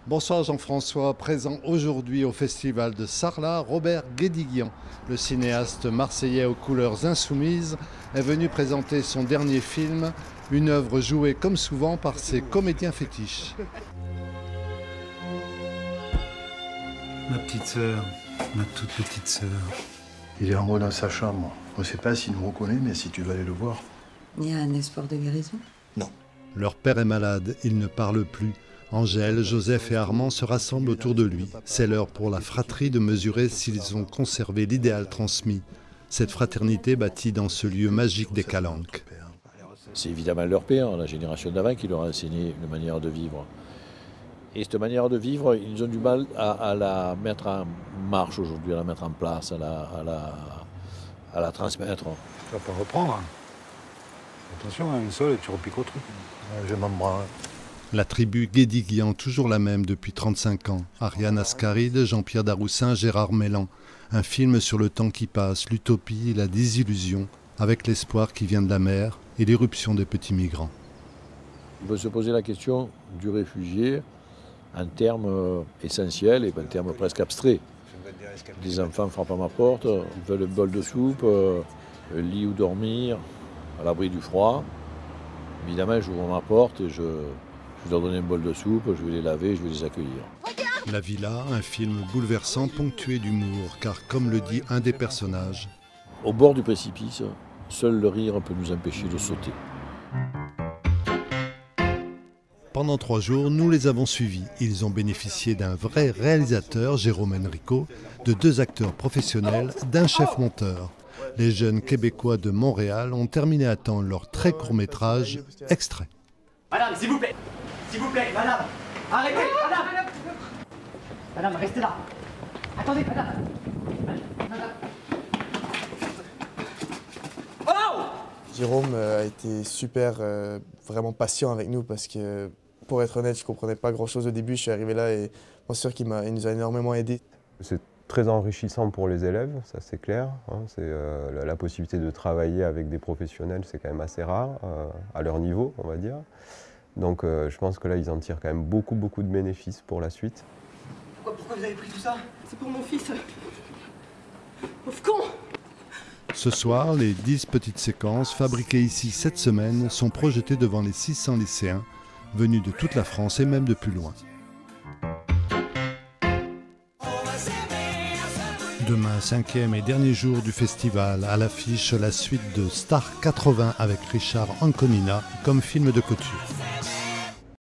Bonsoir Jean-François, présent aujourd'hui au festival de Sarlat, Robert Guédiguian, le cinéaste marseillais aux couleurs insoumises, est venu présenter son dernier film, une œuvre jouée comme souvent par ses comédiens fétiches. Ma petite sœur, ma toute petite sœur. Il est en haut dans sa chambre. On ne sait pas s'il nous reconnaît, mais si tu veux aller le voir. Il y a un espoir de guérison? Non. Leur père est malade, ils ne parlent plus. Angèle, Joseph et Armand se rassemblent autour de lui. C'est l'heure pour la fratrie de mesurer s'ils ont conservé l'idéal transmis. Cette fraternité bâtie dans ce lieu magique des Calanques. C'est évidemment leur père, la génération d'avant, qui leur a enseigné une manière de vivre. Et cette manière de vivre, ils ont du mal à la mettre en marche aujourd'hui, à la mettre en place, à la transmettre. Tu vas pas reprendre. Attention, un seul et tu repiques au truc. Je m'en branle. La tribu Guédiguian, toujours la même depuis 35 ans. Ariane Ascaride, Jean-Pierre Daroussin, Gérard Mellan. Un film sur le temps qui passe, l'utopie, la désillusion, avec l'espoir qui vient de la mer et l'éruption des petits migrants. Il faut se poser la question du réfugié en termes essentiels et en termes presque abstraits. Des enfants frappent à ma porte, ils veulent un bol de soupe, un lit où dormir, à l'abri du froid. Évidemment, j'ouvre ma porte et je vais leur donner un bol de soupe, je vais les laver, je vais les accueillir. La Villa, un film bouleversant ponctué d'humour, car comme le dit un des personnages, Au bord du précipice, seul le rire peut nous empêcher de sauter. pendant 3 jours, nous les avons suivis. Ils ont bénéficié d'un vrai réalisateur, Jérôme Enrico, de 2 acteurs professionnels, d'un chef monteur. Les jeunes Québécois de Montréal ont terminé à temps leur très court métrage Extrait. Madame, s'il vous plaît, madame, arrêtez, madame. Madame, restez là. Attendez, madame. Oh! Jérôme a été super, vraiment patient avec nous parce que, pour être honnête, je ne comprenais pas grand-chose au début. Je suis arrivé là et bien sûr qu'il nous a énormément aidé. C'est très enrichissant pour les élèves, ça c'est clair. C'est la possibilité de travailler avec des professionnels, c'est quand même assez rare, à leur niveau, on va dire. Donc je pense que là, ils en tirent quand même beaucoup de bénéfices pour la suite. Pourquoi vous avez pris tout ça? C'est pour mon fils. Pauvre con! Ce soir, les 10 petites séquences fabriquées ici cette semaine sont projetées devant les 600 lycéens venus de toute la France et même de plus loin. Demain, 5e et dernier jour du festival, à l'affiche la suite de Star 80 avec Richard Anconina comme film de couture.